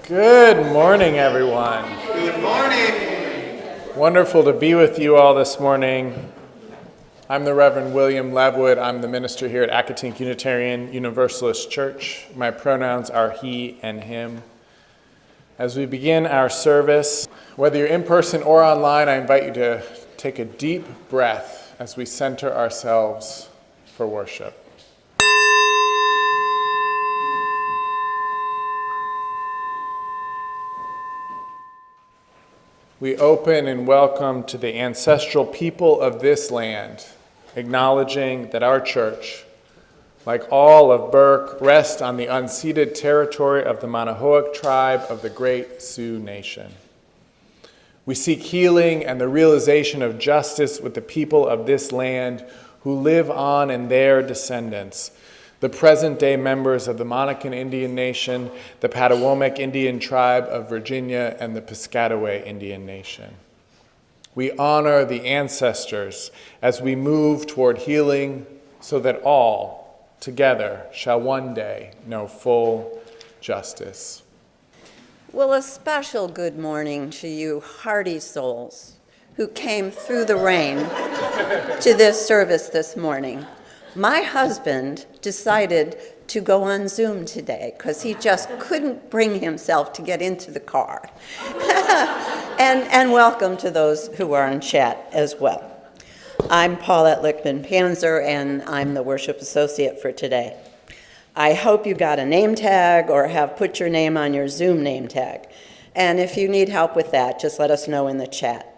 Good morning, everyone. Good morning. Wonderful to be with you all this morning. I'm the Reverend William Levewood. I'm the minister here at Accotink Unitarian Universalist Church. My pronouns are he and him. As we begin our service, whether you're in person or online, I invite you to take a deep breath as we center ourselves for worship. We open and welcome to the ancestral people of this land, acknowledging that our church, like all of Burke, rests on the unceded territory of the Manahoac tribe of the Great Sioux Nation. We seek healing and the realization of justice with the people of this land who live on and their descendants, the present-day members of the Monacan Indian Nation, the Patawomeck Indian Tribe of Virginia, and the Piscataway Indian Nation. We honor the ancestors as we move toward healing so that all, together, shall one day know full justice. Well, a special good morning to you hardy souls who came through the rain to this service this morning. My husband decided to go on Zoom today because he just couldn't bring himself to get into the car. and welcome to those who are in chat as well. I'm Paulette Lichtman-Panzer, and I'm the worship associate for today. I hope you got a name tag or have put your name on your Zoom name tag. And if you need help with that, just let us know in the chat.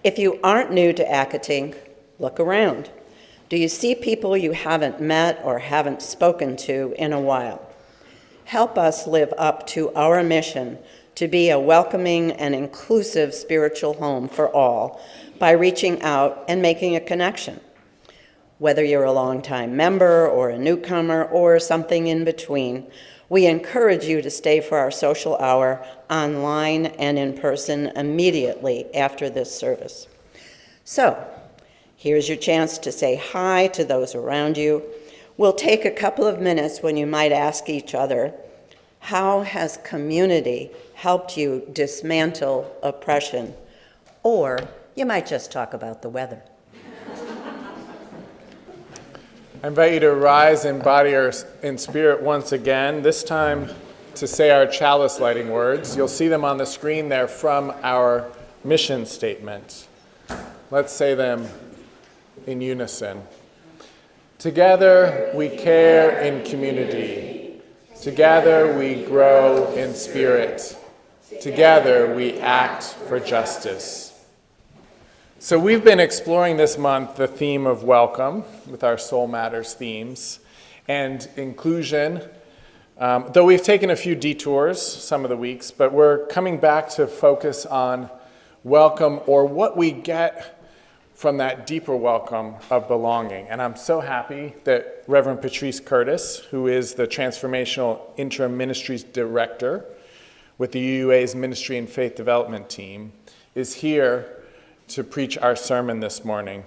If you aren't new to Accotink, look around. Do you see people you haven't met or haven't spoken to in a while? Help us live up to our mission to be a welcoming and inclusive spiritual home for all by reaching out and making a connection. Whether you're a longtime member or a newcomer or something in between, we encourage you to stay for our social hour online and in person immediately after this service. So, here's your chance to say hi to those around you. We'll take a couple of minutes when you might ask each other, how has community helped you dismantle oppression? Or you might just talk about the weather. I invite you to rise in body or in spirit once again, this time to say our chalice lighting words. You'll see them on the screen there from our mission statement. Let's say them in unison. Together we care in community. Together we grow in spirit. Together we act for justice. So we've been exploring this month the theme of welcome with our Soul Matters themes and inclusion, though we've taken a few detours some of the weeks, but we're coming back to focus on welcome, or what we get from that deeper welcome of belonging. And I'm so happy that Reverend Patrice Curtis, who is the Transformational Interim Ministries Director with the UUA's Ministry and Faith Development team, is here to preach our sermon this morning.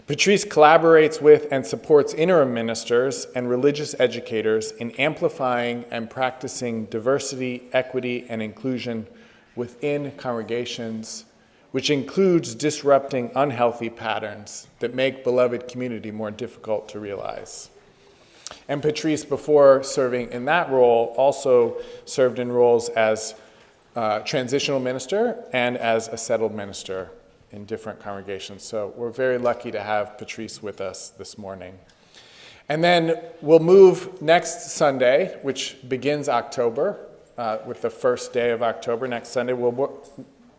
Patrice collaborates with and supports interim ministers and religious educators in amplifying and practicing diversity, equity, and inclusion within congregations, which includes disrupting unhealthy patterns that make beloved community more difficult to realize. And Patrice, before serving in that role, also served in roles as transitional minister and as a settled minister in different congregations. So we're very lucky to have Patrice with us this morning. And then we'll move next Sunday, which begins October, with the first day of October. Next Sunday, we'll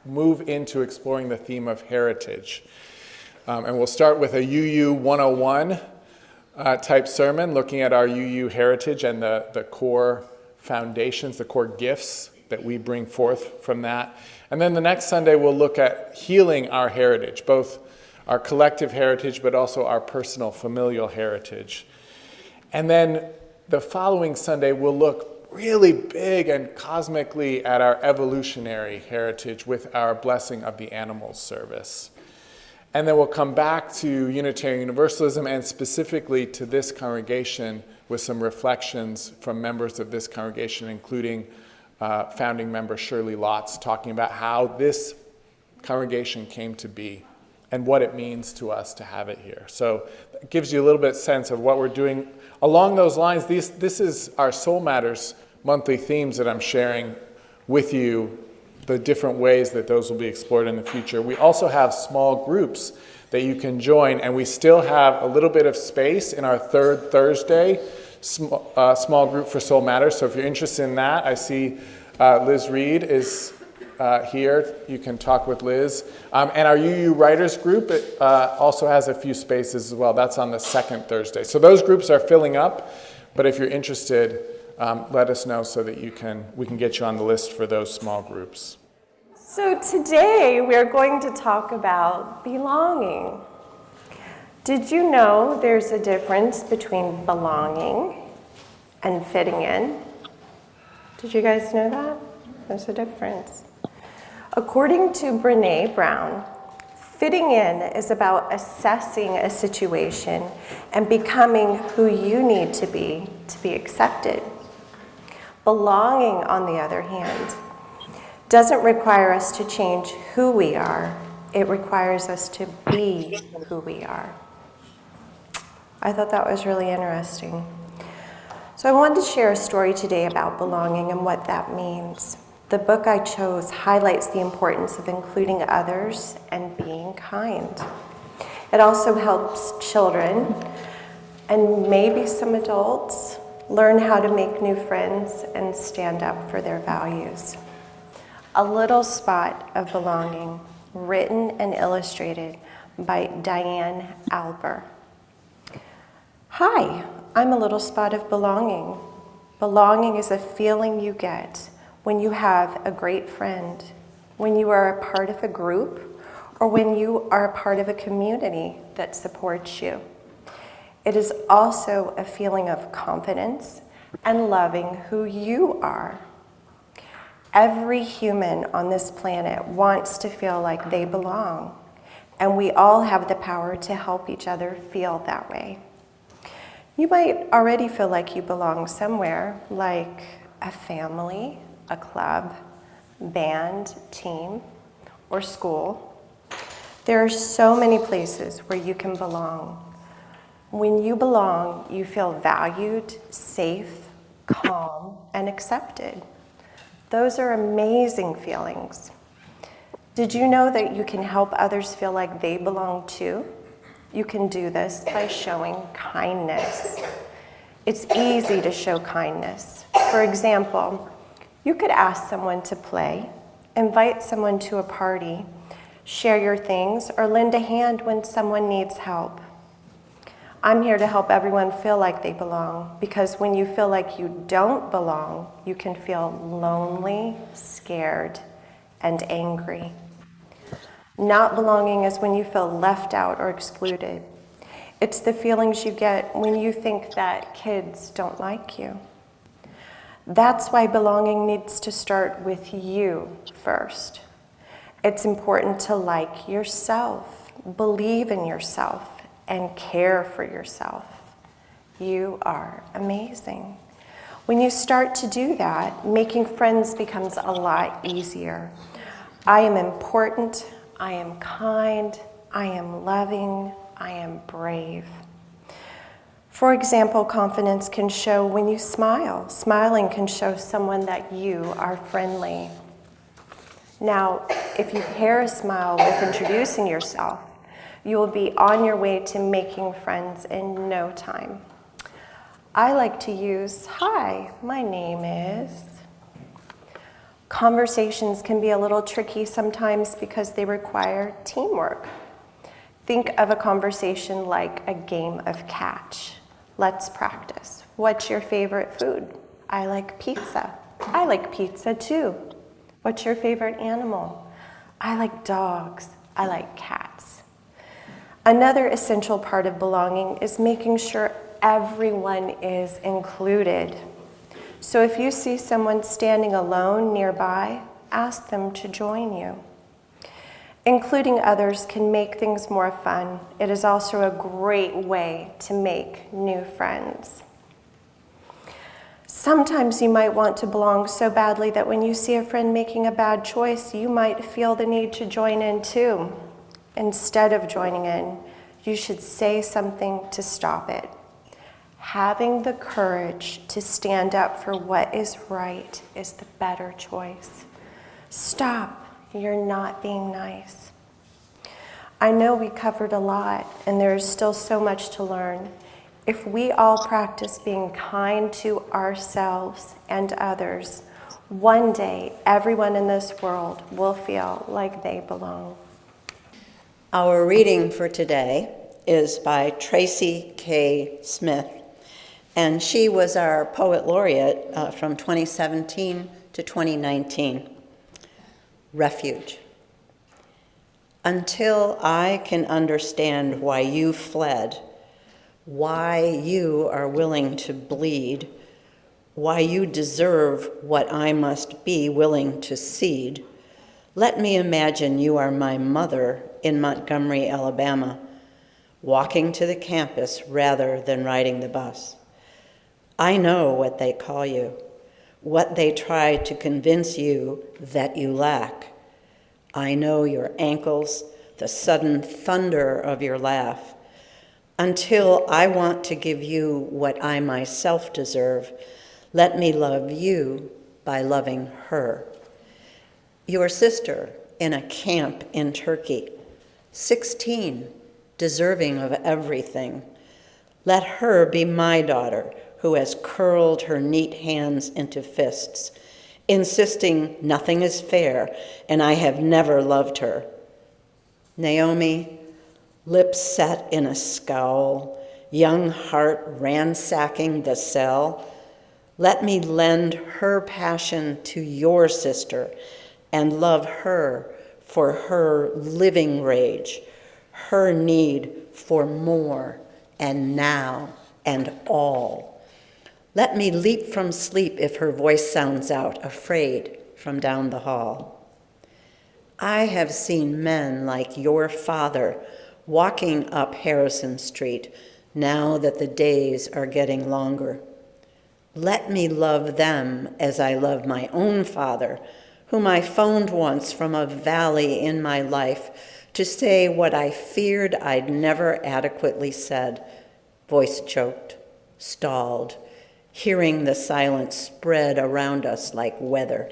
move into exploring the theme of heritage. And we'll start with a UU 101 type sermon, looking at our UU heritage and the core foundations, the core gifts that we bring forth from that. And then the next Sunday, we'll look at healing our heritage, both our collective heritage, but also our personal familial heritage. And then the following Sunday, we'll look really big and cosmically at our evolutionary heritage with our Blessing of the Animals service. And then we'll come back to Unitarian Universalism and specifically to this congregation with some reflections from members of this congregation, including founding member Shirley Lotz, talking about how this congregation came to be and what it means to us to have it here. So it gives you a little bit sense of what we're doing. Along those lines, this is our Soul Matters monthly themes that I'm sharing with you, the different ways that those will be explored in the future. We also have small groups that you can join, and we still have a little bit of space in our third Thursday small group for Soul Matters. So if you're interested in that, I see Liz Reed is here. You can talk with Liz. And our UU Writers group also has a few spaces as well. That's on the second Thursday. So those groups are filling up, but if you're interested, let us know so that we can get you on the list for those small groups. So today we're going to talk about belonging. Did you know there's a difference between belonging and fitting in? Did you guys know that? There's a difference. According to Brené Brown, fitting in is about assessing a situation and becoming who you need to be accepted. Belonging, on the other hand, doesn't require us to change who we are. It requires us to be who we are. I thought that was really interesting. So I wanted to share a story today about belonging and what that means. The book I chose highlights the importance of including others and being kind. It also helps children and maybe some adults learn how to make new friends and stand up for their values. A Little Spot of Belonging, written and illustrated by Diane Alber. Hi, I'm a little spot of belonging. Belonging is a feeling you get when you have a great friend, when you are a part of a group, or when you are a part of a community that supports you. It is also a feeling of confidence and loving who you are. Every human on this planet wants to feel like they belong, and we all have the power to help each other feel that way. You might already feel like you belong somewhere, like a family, a club, band, team, or school. There are so many places where you can belong. When you belong, you feel valued, safe, calm, and accepted. Those are amazing feelings. Did you know that you can help others feel like they belong too? You can do this by showing kindness. It's easy to show kindness. For example, you could ask someone to play, invite someone to a party, share your things, or lend a hand when someone needs help. I'm here to help everyone feel like they belong, because when you feel like you don't belong, you can feel lonely, scared, and angry. Not belonging is when you feel left out or excluded. It's the feelings you get when you think that kids don't like you. That's why belonging needs to start with you first. It's important to like yourself, believe in yourself, and care for yourself. You are amazing. When you start to do that, making friends becomes a lot easier. I am important, I am kind, I am loving, I am brave. For example, confidence can show when you smile. Smiling can show someone that you are friendly. Now, if you pair a smile with introducing yourself, you will be on your way to making friends in no time. I like to use, hi, my name is. Conversations can be a little tricky sometimes because they require teamwork. Think of a conversation like a game of catch. Let's practice. What's your favorite food? I like pizza. I like pizza too. What's your favorite animal? I like dogs. I like cats. Another essential part of belonging is making sure everyone is included. So if you see someone standing alone nearby, ask them to join you. Including others can make things more fun. It is also a great way to make new friends. Sometimes you might want to belong so badly that when you see a friend making a bad choice, you might feel the need to join in too. Instead of joining in, you should say something to stop it. Having the courage to stand up for what is right is the better choice. Stop, you're not being nice. I know we covered a lot, and there is still so much to learn. If we all practice being kind to ourselves and others, one day everyone in this world will feel like they belong. Our reading for today is by Tracy K. Smith, and she was our poet laureate from 2017 to 2019. Refuge. Until I can understand why you fled, why you are willing to bleed, why you deserve what I must be willing to cede, let me imagine you are my mother in Montgomery, Alabama, walking to the campus rather than riding the bus. I know what they call you, what they try to convince you that you lack. I know your ankles, the sudden thunder of your laugh. Until I want to give you what I myself deserve, let me love you by loving her. Your sister in a camp in Turkey, 16, deserving of everything. Let her be my daughter, who has curled her neat hands into fists, insisting nothing is fair, and I have never loved her. Naomi, lips set in a scowl, young heart ransacking the cell, let me lend her passion to your sister and love her for her living rage, her need for more and now and all. Let me leap from sleep if her voice sounds out, afraid, from down the hall. I have seen men like your father walking up Harrison Street now that the days are getting longer. Let me love them as I love my own father, whom I phoned once from a valley in my life to say what I feared I'd never adequately said, voice choked, stalled, hearing the silence spread around us like weather.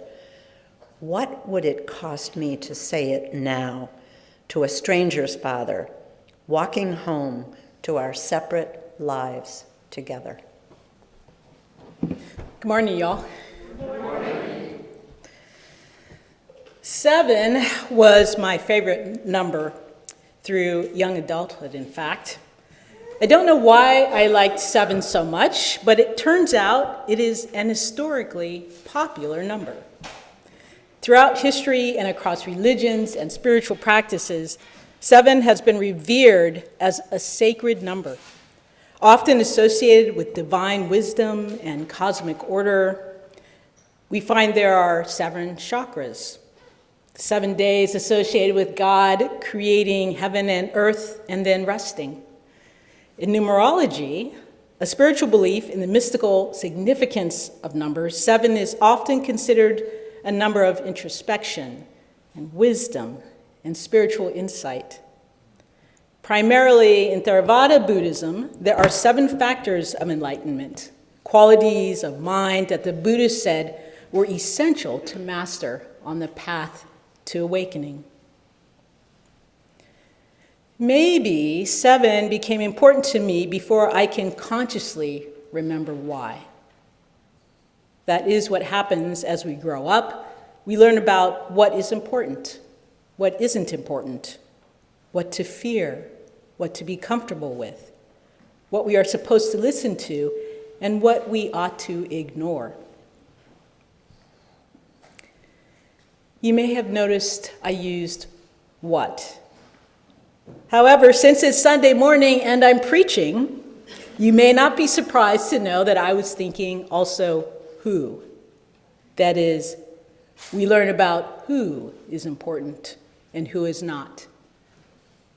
What would it cost me to say it now to a stranger's father, walking home to our separate lives together? Good morning, y'all. Good morning. 7 was my favorite number through young adulthood, in fact. I don't know why I liked 7 so much, but it turns out it is an historically popular number. Throughout history and across religions and spiritual practices, 7 has been revered as a sacred number, often associated with divine wisdom and cosmic order. We find there are 7 chakras, 7 days associated with God creating heaven and earth and then resting. In numerology, a spiritual belief in the mystical significance of numbers, 7 is often considered a number of introspection and wisdom and spiritual insight. Primarily in Theravada Buddhism, there are 7 factors of enlightenment, qualities of mind that the Buddhists said were essential to master on the path to awakening. Maybe 7 became important to me before I can consciously remember why. That is what happens as we grow up. We learn about what is important, what isn't important, what to fear, what to be comfortable with, what we are supposed to listen to, and what we ought to ignore. You may have noticed I used what. However, since it's Sunday morning and I'm preaching, you may not be surprised to know that I was thinking also who. That is, we learn about who is important and who is not,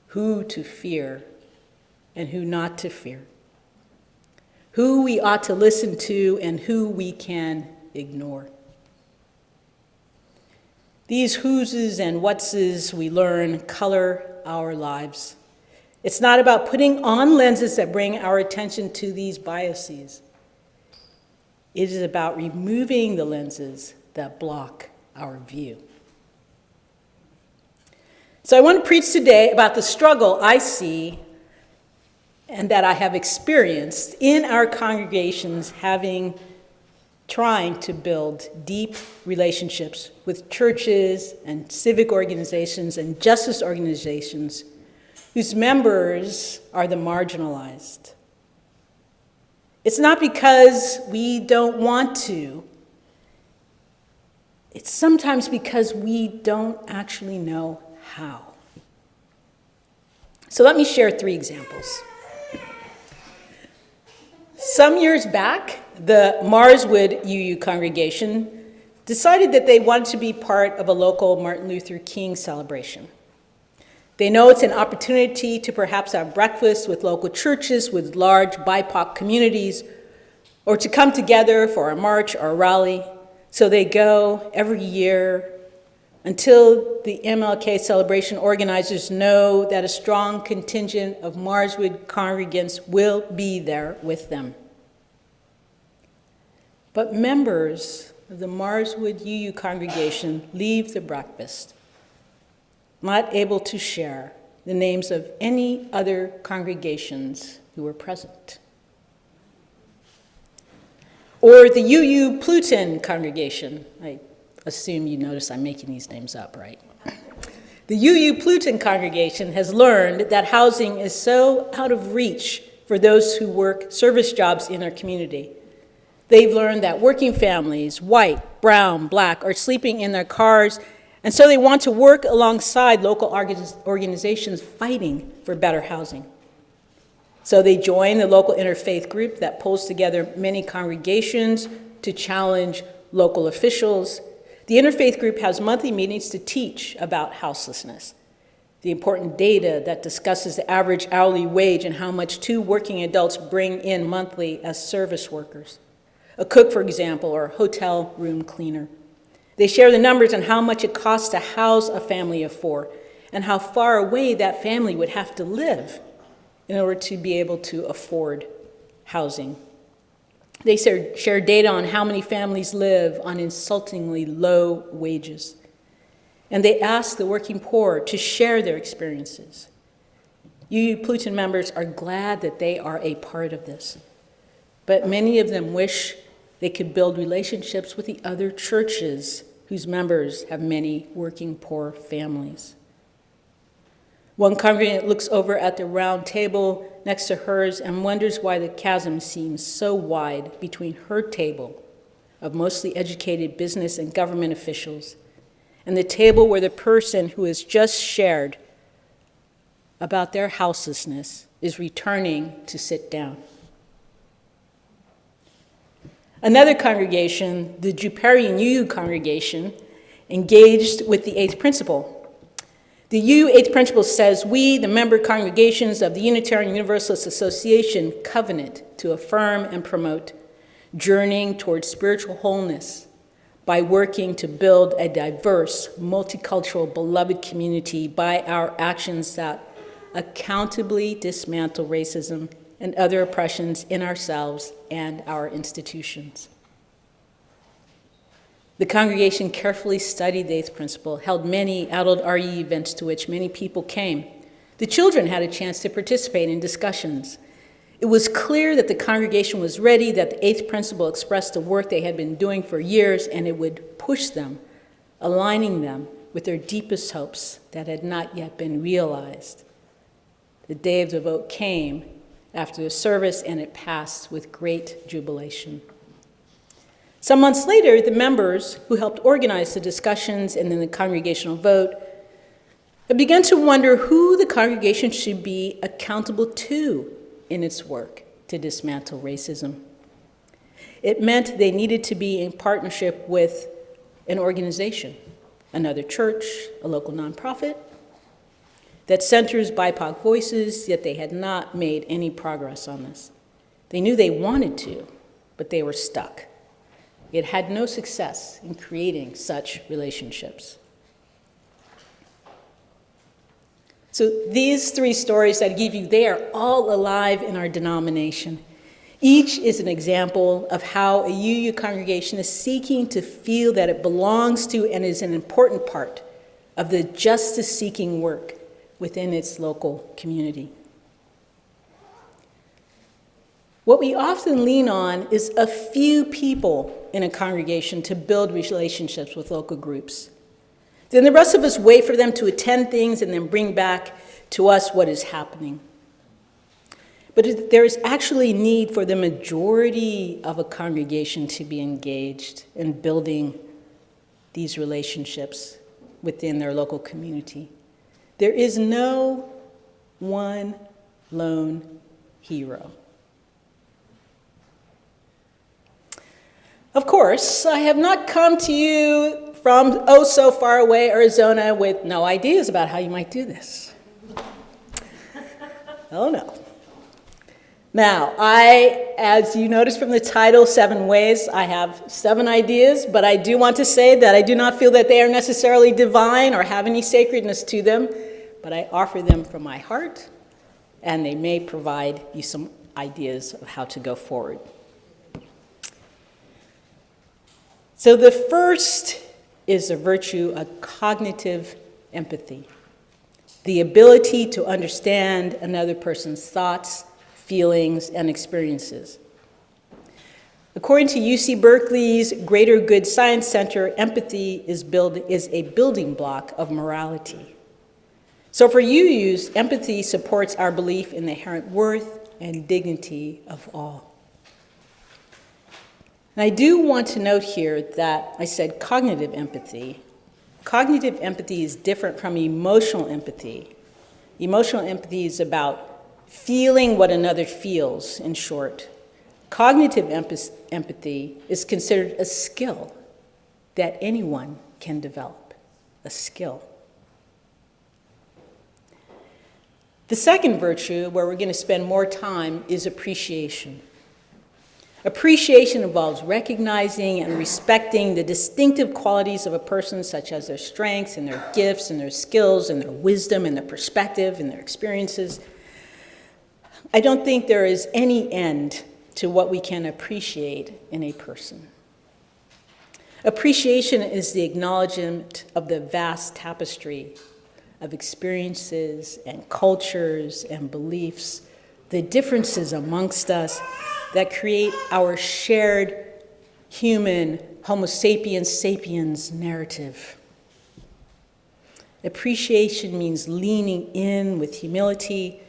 who to fear and who not to fear, who we ought to listen to, and who we can ignore. These who's and what's we learn color our lives. It's not about putting on lenses that bring our attention to these biases. It is about removing the lenses that block our view. So I want to preach today about the struggle I see and that I have experienced in our congregations trying to build deep relationships with churches and civic organizations and justice organizations whose members are the marginalized. It's not because we don't want to. It's sometimes because we don't actually know how. So let me share 3 examples. Some years back, the Marswood UU congregation decided that they wanted to be part of a local Martin Luther King celebration. They know it's an opportunity to perhaps have breakfast with local churches with large BIPOC communities, or to come together for a march or a rally. So they go every year until the MLK celebration organizers know that a strong contingent of Marswood congregants will be there with them. But members of the Marswood UU congregation leave the breakfast not able to share the names of any other congregations who were present. Or the UU Pluton congregation. I assume you notice I'm making these names up, right? The UU Pluton congregation has learned that housing is so out of reach for those who work service jobs in our community. They've learned that working families, white, brown, black, are sleeping in their cars, and so they want to work alongside local organizations fighting for better housing. So they join the local interfaith group that pulls together many congregations to challenge local officials. The interfaith group has monthly meetings to teach about houselessness, the important data that discusses the average hourly wage and how much 2 working adults bring in monthly as service workers. A cook, for example, or a hotel room cleaner. They share the numbers on how much it costs to house a family of 4 and how far away that family would have to live in order to be able to afford housing. They share data on how many families live on insultingly low wages. And they ask the working poor to share their experiences. UU Pluton members are glad that they are a part of this, but many of them wish they could build relationships with the other churches whose members have many working poor families. One congregant looks over at the round table next to hers and wonders why the chasm seems so wide between her table of mostly educated business and government officials and the table where the person who has just shared about their houselessness is returning to sit down. Another congregation, the Jupiterian UU congregation, engaged with the 8th principle. The UU 8th principle says, we, the member congregations of the Unitarian Universalist Association, covenant to affirm and promote journeying towards spiritual wholeness by working to build a diverse, multicultural, beloved community by our actions that accountably dismantle racism and other oppressions in ourselves and our institutions. The congregation carefully studied the 8th principle, held many adult RE events to which many people came. The children had a chance to participate in discussions. It was clear that the congregation was ready, that the 8th principle expressed the work they had been doing for years, and it would push them, aligning them with their deepest hopes that had not yet been realized. The day of the vote came after the service, and it passed with great jubilation. Some months later, the members who helped organize the discussions and then the congregational vote began to wonder who the congregation should be accountable to in its work to dismantle racism. It meant they needed to be in partnership with an organization, another church, a local nonprofit, that centers BIPOC voices, yet they had not made any progress on this. They knew they wanted to, but they were stuck. It had no success in creating such relationships. So these three stories that I give you, they are all alive in our denomination. Each is an example of how a UU congregation is seeking to feel that it belongs to and is an important part of the justice-seeking work within its local community. What we often lean on is a few people in a congregation to build relationships with local groups. Then the rest of us wait for them to attend things and then bring back to us what is happening. But there is actually need for the majority of a congregation to be engaged in building these relationships within their local community. There is no one lone hero. Of course, I have not come to you from oh so far away Arizona with no ideas about how you might do this. Oh no. Now, as you notice from the title, 7 Ways, I have 7 ideas, but I do want to say that I do not feel that they are necessarily divine or have any sacredness to them, but I offer them from my heart, and they may provide you some ideas of how to go forward. So the first is the virtue of cognitive empathy, the ability to understand another person's thoughts, feelings, and experiences. According to UC Berkeley's Greater Good Science Center, empathy is a building block of morality. So for UUs, empathy supports our belief in the inherent worth and dignity of all. And I do want to note here that I said cognitive empathy. Cognitive empathy is different from emotional empathy. Emotional empathy is about feeling what another feels, in short. Cognitive empathy is considered a skill that anyone can develop, a skill. The second virtue, where we're going to spend more time, is appreciation. Appreciation involves recognizing and respecting the distinctive qualities of a person, such as their strengths and their gifts and their skills and their wisdom and their perspective and their experiences. I don't think there is any end to what we can appreciate in a person. Appreciation is the acknowledgement of the vast tapestry of experiences and cultures and beliefs, the differences amongst us that create our shared human Homo sapiens sapiens narrative. Appreciation means leaning in with humility,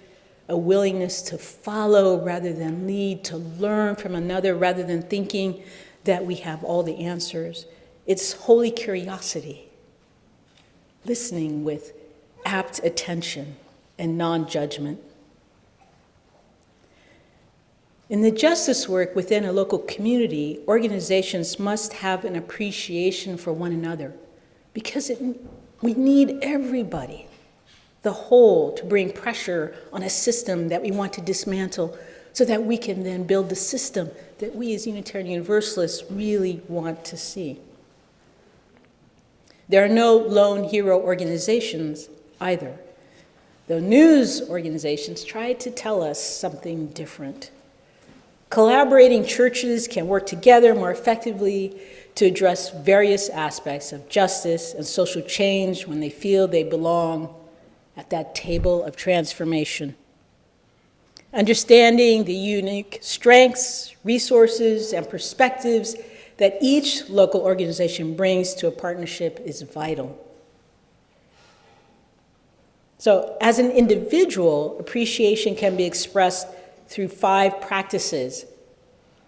a willingness to follow rather than lead, to learn from another rather than thinking that we have all the answers. It's holy curiosity, listening with apt attention and non-judgment. In the justice work within a local community, organizations must have an appreciation for one another because we need everybody, the whole, to bring pressure on a system that we want to dismantle so that we can then build the system that we as Unitarian Universalists really want to see. There are no lone hero organizations either, though news organizations try to tell us something different. Collaborating churches can work together more effectively to address various aspects of justice and social change when they feel they belong at that table of transformation. Understanding the unique strengths, resources, and perspectives that each local organization brings to a partnership is vital. So, as an individual, appreciation can be expressed through 5 practices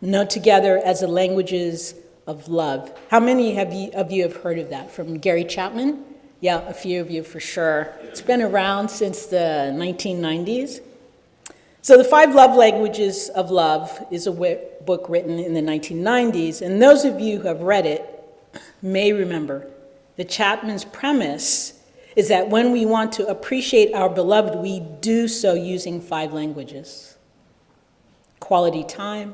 known together as the languages of love. How many of you have heard of that? From Gary Chapman? Yeah, a few of you for sure. It's been around since the 1990s. So the 5 love languages of love is a book written in the 1990s, and those of you who have read it may remember that Chapman's premise is that when we want to appreciate our beloved, we do so using 5 languages. quality time,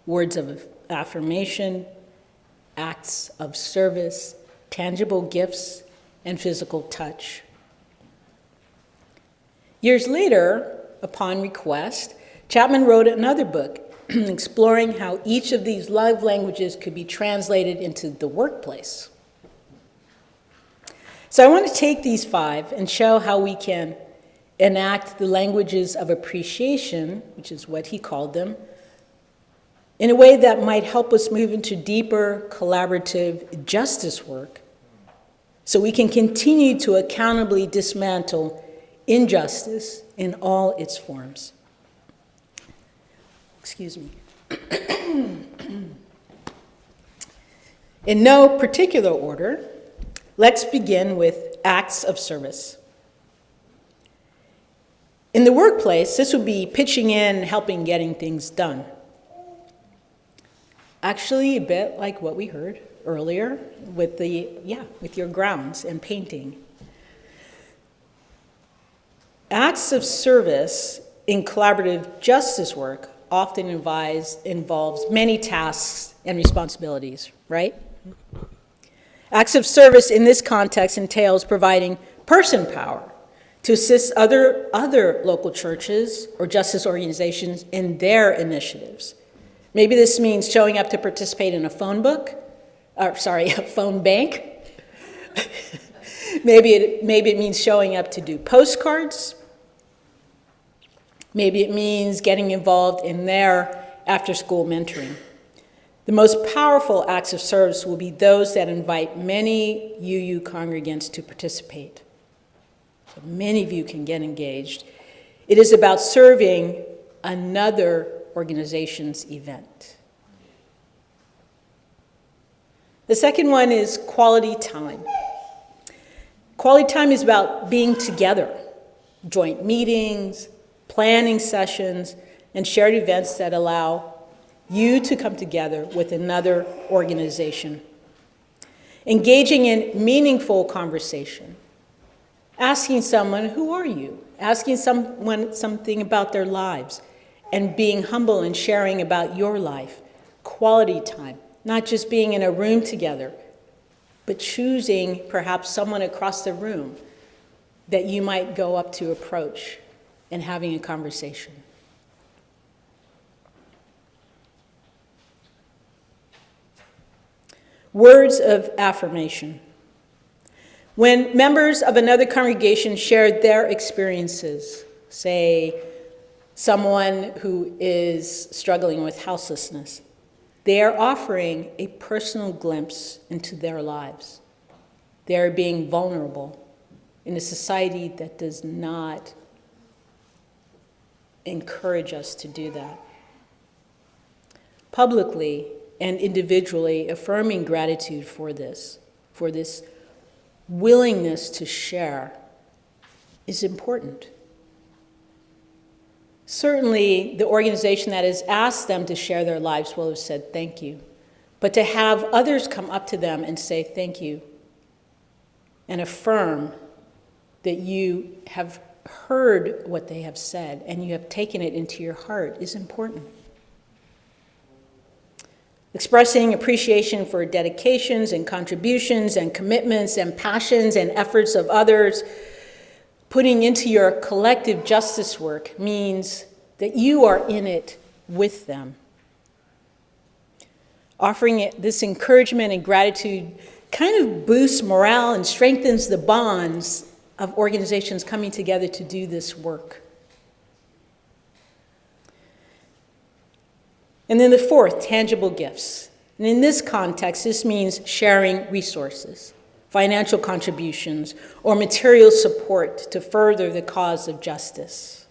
words of affirmation, acts of service, tangible gifts, and physical touch. Years later, upon request, Chapman wrote another book exploring how each of these love languages could be translated into the workplace. So I want to take these 5 and show how we can enact the languages of appreciation, which is what he called them, in a way that might help us move into deeper collaborative justice work so we can continue to accountably dismantle injustice in all its forms. Excuse me. In no particular order, let's begin with acts of service. In the workplace, this would be pitching in, helping getting things done. Actually, a bit like what we heard earlier with your grounds and painting. Acts of service in collaborative justice work often involves many tasks and responsibilities, right? Acts of service in this context entails providing person power to assist other local churches or justice organizations in their initiatives. Maybe this means showing up to participate in a phone bank. Maybe it means showing up to do postcards. Maybe it means getting involved in their after-school mentoring. The most powerful acts of service will be those that invite many UU congregants to participate. So many of you can get engaged. It is about serving another organization's event. The second one is quality time. Quality time is about being together, joint meetings, planning sessions, and shared events that allow you to come together with another organization. Engaging in meaningful conversation. Asking someone, who are you? Asking someone something about their lives, and being humble and sharing about your life. Quality time, not just being in a room together, but choosing perhaps someone across the room that you might go up to approach and having a conversation. Words of affirmation. When members of another congregation shared their experiences, say someone who is struggling with houselessness, they are offering a personal glimpse into their lives. They are being vulnerable in a society that does not encourage us to do that. Publicly and individually affirming gratitude for this willingness to share is important. Certainly, the organization that has asked them to share their lives will have said thank you. But to have others come up to them and say thank you and affirm that you have heard what they have said and you have taken it into your heart is important. Expressing appreciation for dedications and contributions and commitments and passions and efforts of others, putting into your collective justice work means that you are in it with them. Offering this encouragement and gratitude kind of boosts morale and strengthens the bonds of organizations coming together to do this work. And then the fourth, tangible gifts. And in this context, this means sharing resources, financial contributions, or material support to further the cause of justice.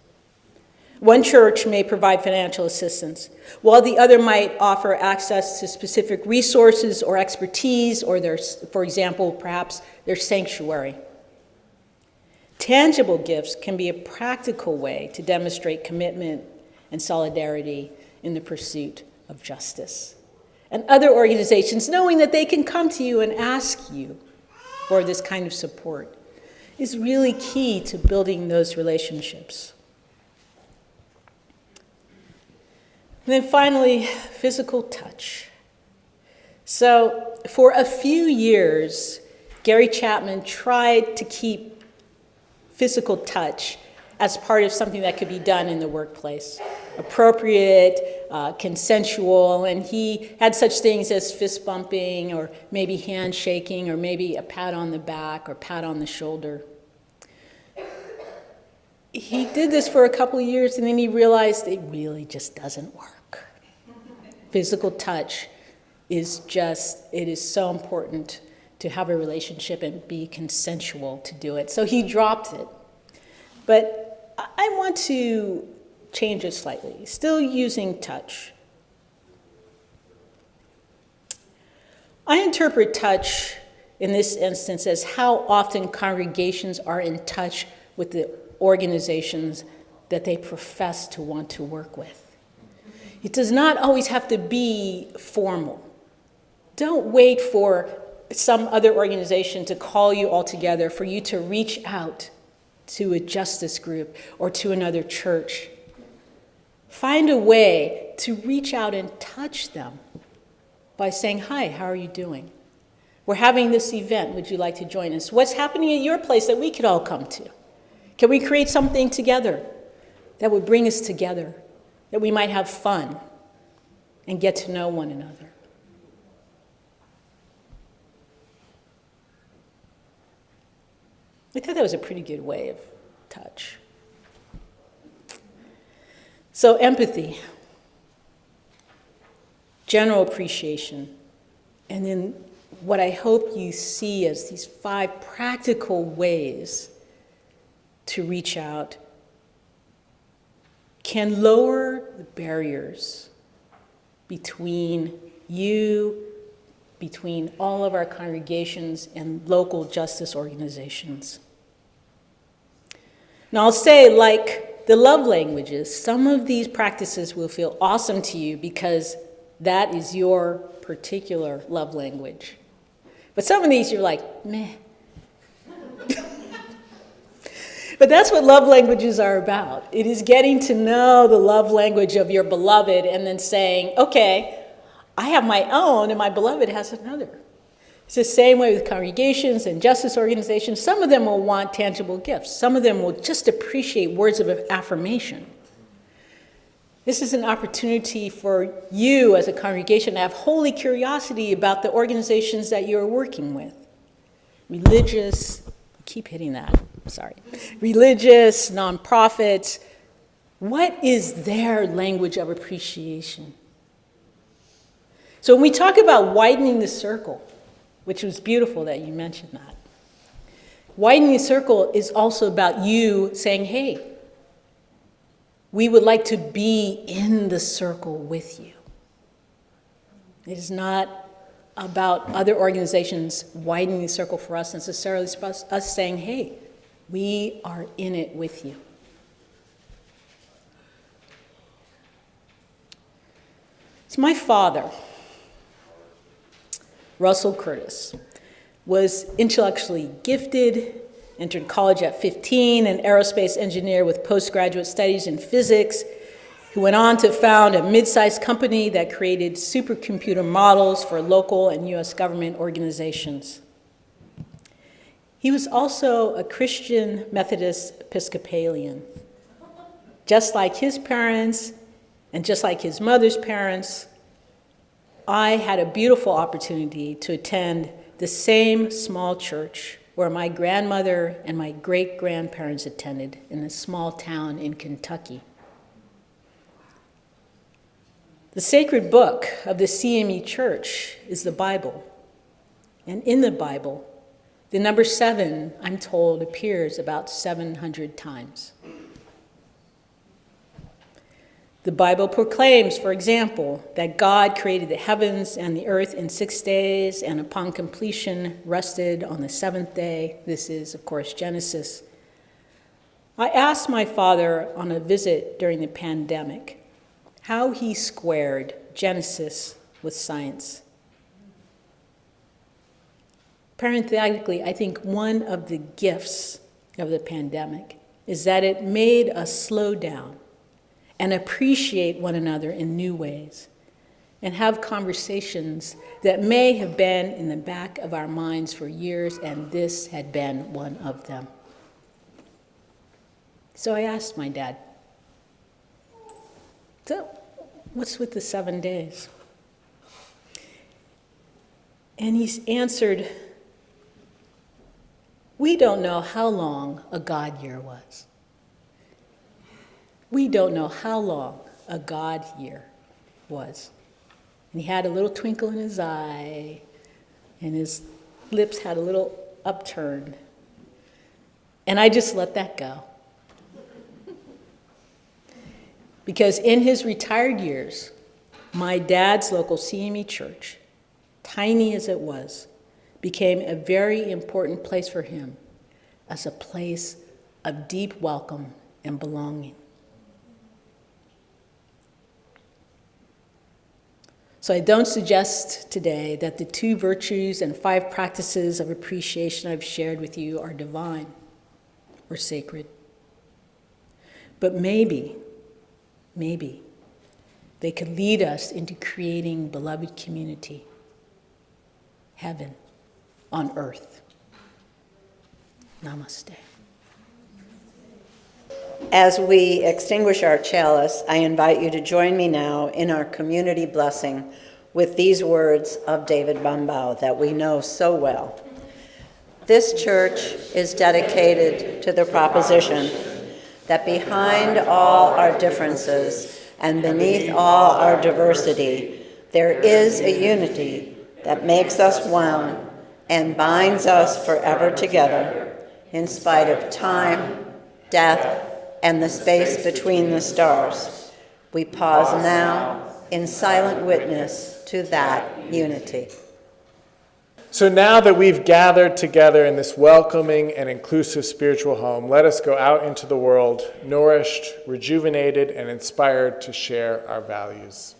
One church may provide financial assistance, while the other might offer access to specific resources or expertise, or for example, perhaps their sanctuary. Tangible gifts can be a practical way to demonstrate commitment and solidarity in the pursuit of justice. And other organizations, knowing that they can come to you and ask you for this kind of support, is really key to building those relationships. And then finally, physical touch. So for a few years, Gary Chapman tried to keep physical touch as part of something that could be done in the workplace. Appropriate, consensual, and he had such things as fist bumping or maybe handshaking or maybe a pat on the back or pat on the shoulder. He did this for a couple of years and then he realized it really just doesn't work. Physical touch is it is so important to have a relationship and be consensual to do it. So he dropped it. But I want to change it slightly, still using touch. I interpret touch in this instance as how often congregations are in touch with the organizations that they profess to want to work with. It does not always have to be formal. Don't wait for some other organization to call you all together for you to reach out to a justice group or to another church. Find a way to reach out and touch them by saying, "Hi, how are you doing? We're having this event. Would you like to join us? What's happening at your place that we could all come to? Can we create something together that would bring us together, that we might have fun and get to know one another?" I thought that was a pretty good way of touch. So empathy, general appreciation, and then what I hope you see as these 5 practical ways to reach out can lower the barriers between you, between all of our congregations and local justice organizations. Now I'll say, like the love languages, some of these practices will feel awesome to you because that is your particular love language. But some of these you're like, meh. But that's what love languages are about. It is getting to know the love language of your beloved and then saying, okay, I have my own and my beloved has another. It's the same way with congregations and justice organizations. Some of them will want tangible gifts. Some of them will just appreciate words of affirmation. This is an opportunity for you as a congregation to have holy curiosity about the organizations that you're working with. Religious, I keep hitting that, sorry. Religious, nonprofits. What is their language of appreciation? So when we talk about widening the circle, which was beautiful that you mentioned that. Widening the circle is also about you saying, hey, we would like to be in the circle with you. It is not about other organizations widening the circle for us necessarily. It's about us saying, hey, we are in it with you. It's my father, Russell Curtis, was intellectually gifted, entered college at 15, an aerospace engineer with postgraduate studies in physics, who went on to found a mid-sized company that created supercomputer models for local and U.S. government organizations. He was also a Christian Methodist Episcopalian. Just like his parents and just like his mother's parents, I had a beautiful opportunity to attend the same small church where my grandmother and my great-grandparents attended in a small town in Kentucky. The sacred book of the CME Church is the Bible. And in the Bible, the number 7, I'm told, appears about 700 times. The Bible proclaims, for example, that God created the heavens and the earth in 6 days, and upon completion rested on the 7th day. This is, of course, Genesis. I asked my father on a visit during the pandemic how he squared Genesis with science. Parenthetically, I think one of the gifts of the pandemic is that it made us slow down and appreciate one another in new ways, and have conversations that may have been in the back of our minds for years, and this had been one of them. So I asked my dad, so what's with the 7 days? And he answered, we don't know how long a God year was. We don't know how long a God year was. And he had a little twinkle in his eye, and his lips had a little upturn. And I just let that go. Because in his retired years, my dad's local CME church, tiny as it was, became a very important place for him as a place of deep welcome and belonging. So I don't suggest today that the 2 virtues and 5 practices of appreciation I've shared with you are divine or sacred. But maybe they could lead us into creating beloved community, heaven on earth. Namaste. As we extinguish our chalice, I invite you to join me now in our community blessing with these words of David Bombao that we know so well. This church is dedicated to the proposition that behind all our differences and beneath all our diversity, there is a unity that makes us one and binds us forever together in spite of time, death, and the space between the stars. We pause now in silent witness to that unity. So now that we've gathered together in this welcoming and inclusive spiritual home, let us go out into the world, nourished, rejuvenated, and inspired to share our values.